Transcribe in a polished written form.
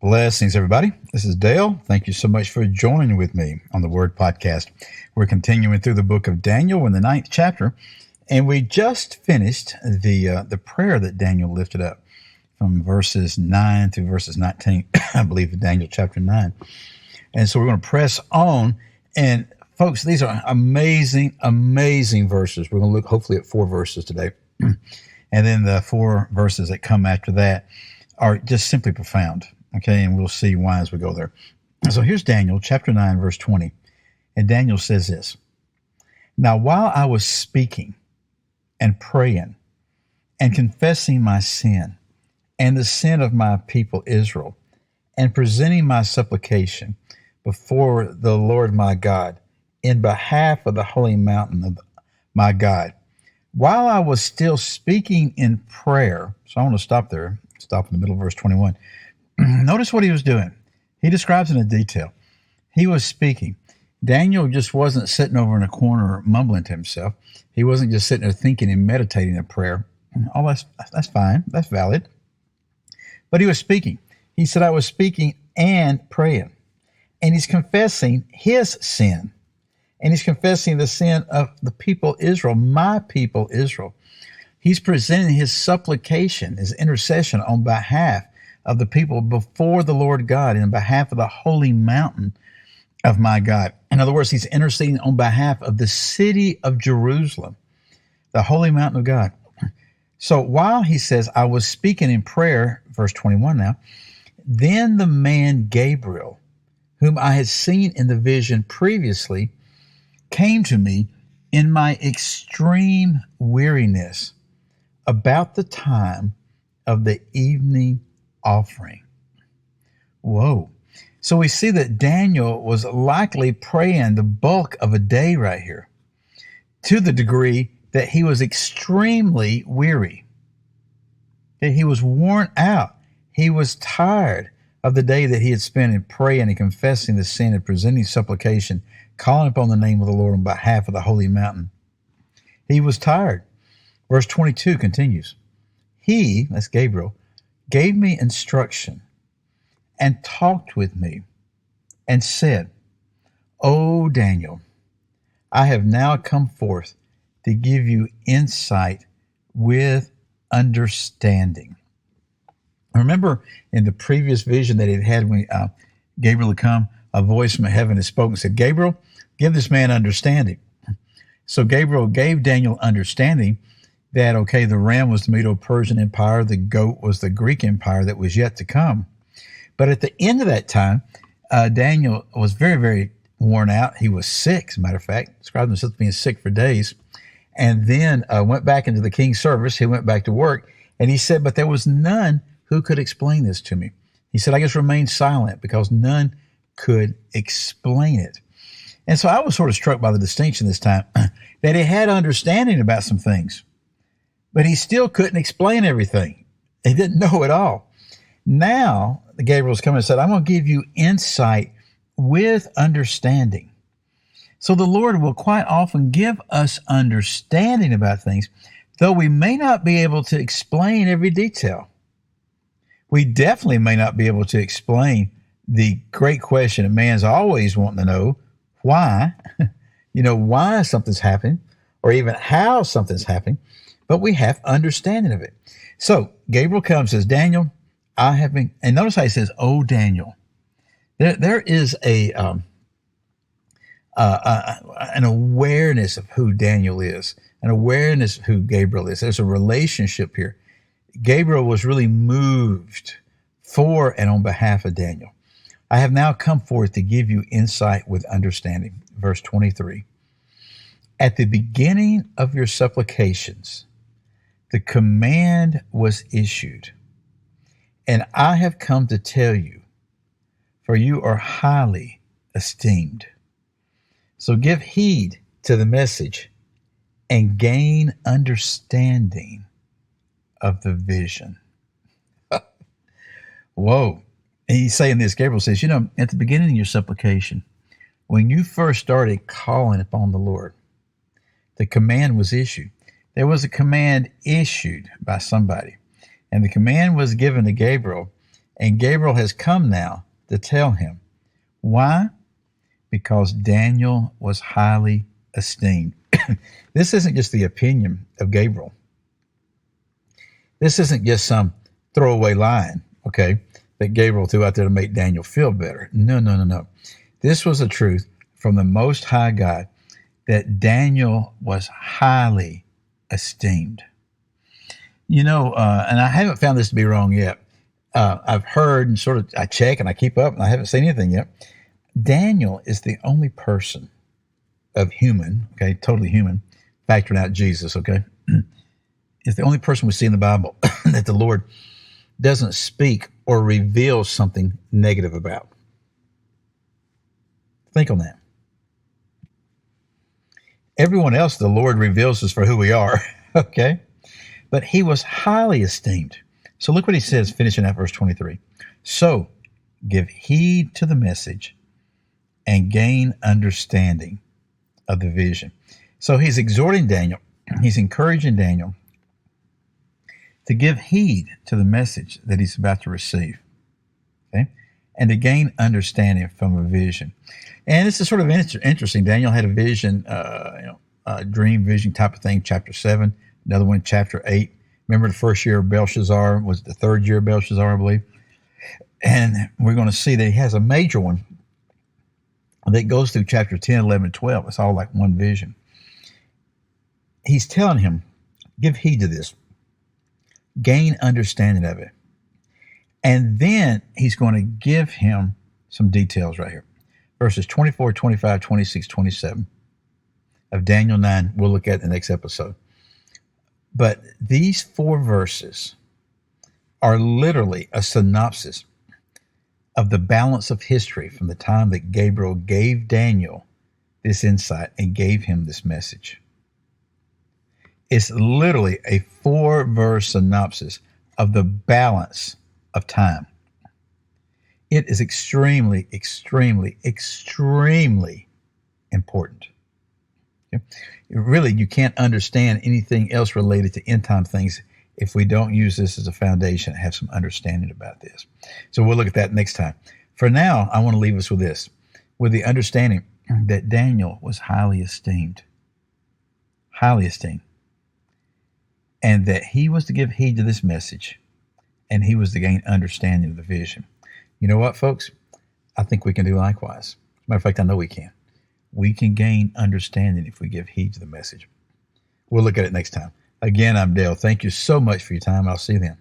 Blessings, everybody. This is Dale. Thank you so much for joining with me on the Word Podcast. We're continuing through the book of Daniel in the 9th chapter, and we just finished the prayer that Daniel lifted up from verses 9 through verses 19, I believe, in Daniel chapter 9. And so we're going to press on. And folks, these are amazing, amazing verses. We're going to look hopefully at 4 verses today. And then the 4 verses that come after that are just simply profound. Okay, and we'll see why as we go there. So here's Daniel chapter 9, verse 20. And Daniel says this: Now while I was speaking and praying and confessing my sin and the sin of my people Israel, and presenting my supplication before the Lord my God in behalf of the holy mountain of my God, while I was still speaking in prayer. So I want to stop there, stop in the middle of verse 21. Notice what he was doing. He describes it in detail. He was speaking. Daniel just wasn't sitting over in a corner mumbling to himself. He wasn't just sitting there thinking and meditating a prayer. Oh, that's fine. That's valid. But he was speaking. He said, I was speaking and praying. And he's confessing his sin. And he's confessing the sin of the people Israel, my people Israel. He's presenting his supplication, his intercession on behalf of the people before the Lord God and on behalf of the holy mountain of my God. In other words, he's interceding on behalf of the city of Jerusalem, the holy mountain of God. So while he says, I was speaking in prayer, verse 21 now, then the man Gabriel, whom I had seen in the vision previously, came to me in my extreme weariness about the time of the evening offering. Whoa. So we see that Daniel was likely praying the bulk of a day right here, to the degree that he was extremely weary. Okay, he was worn out. He was tired of the day that he had spent in praying and confessing the sin and presenting supplication, calling upon the name of the Lord on behalf of the holy mountain. He was tired. Verse 22 continues. He, that's Gabriel, gave me instruction and talked with me and said, O Daniel, I have now come forth to give you insight with understanding. Remember in the previous vision that it had when Gabriel had come, a voice from heaven had spoken and said, Gabriel, give this man understanding. So Gabriel gave Daniel understanding that, okay, the ram was the Medo-Persian Empire, the goat was the Greek Empire that was yet to come. But at the end of that time, Daniel was very, very worn out. He was sick, as a matter of fact, described himself as being sick for days, and then went back into the king's service. He went back to work, and he said, but there was none who could explain this to me. He said, I just remained silent because none could explain it. And so I was sort of struck by the distinction this time that he had understanding about some things, but he still couldn't explain everything. He didn't know it all. Now, Gabriel's come and said, I'm going to give you insight with understanding. So the Lord will quite often give us understanding about things, though we may not be able to explain every detail. We definitely may not be able to explain the great question that man's always wanting to know, why, why something's happening, or even how something's happening, but we have understanding of it. So Gabriel comes and says, Daniel, I have been, and notice how he says, oh, Daniel. There is an awareness of who Daniel is, an awareness of who Gabriel is. There's a relationship here. Gabriel was really moved for and on behalf of Daniel. I have now come forth to give you insight with understanding. Verse 23. At the beginning of your supplications, the command was issued, and I have come to tell you, for you are highly esteemed. So give heed to the message and gain understanding of the vision. Whoa. And he's saying this, Gabriel says, at the beginning of your supplication, when you first started calling upon the Lord, the command was issued. There was a command issued by somebody, and the command was given to Gabriel, And Gabriel has come now to tell him. Why? Because Daniel was highly esteemed. This isn't just the opinion of Gabriel. This isn't just some throwaway line, okay, that Gabriel threw out there to make Daniel feel better. No, no, no, no. This was the truth from the Most High God that Daniel was highly esteemed. You know, and I haven't found this to be wrong yet. I've heard and sort of, I check and I keep up and I haven't seen anything yet. Daniel is the only person of human, okay, totally human, factoring out Jesus, okay, is the only person we see in the Bible that the Lord doesn't speak or reveal something negative about. Think on that. Everyone else, the Lord reveals us for who we are, okay? But he was highly esteemed. So look what he says, finishing at verse 23. So give heed to the message and gain understanding of the vision. So he's exhorting Daniel, he's encouraging Daniel to give heed to the message that he's about to receive, okay, and to gain understanding from a vision. And this is sort of interesting. Daniel had a vision, a dream vision type of thing, chapter 7, another one, chapter 8. Remember the first year of Belshazzar, was the third year of Belshazzar, I believe. And we're going to see that he has a major one that goes through chapter 10, 11, 12. It's all like one vision. He's telling him, give heed to this. Gain understanding of it. And then he's going to give him some details right here. Verses 24, 25, 26, 27 of Daniel 9, we'll look at in the next episode. But these 4 verses are literally a synopsis of the balance of history from the time that Gabriel gave Daniel this insight and gave him this message. It's literally a 4-verse synopsis of the balance of time. It is extremely, extremely, extremely important. Okay? Really, you can't understand anything else related to end time things if we don't use this as a foundation and have some understanding about this. So we'll look at that next time. For now, I want to leave us with this, with the understanding that Daniel was highly esteemed, and that he was to give heed to this message, and he was to gain understanding of the vision. You know what, folks? I think we can do likewise. As a matter of fact, I know we can. We can gain understanding if we give heed to the message. We'll look at it next time. Again, I'm Dale. Thank you so much for your time. I'll see you then.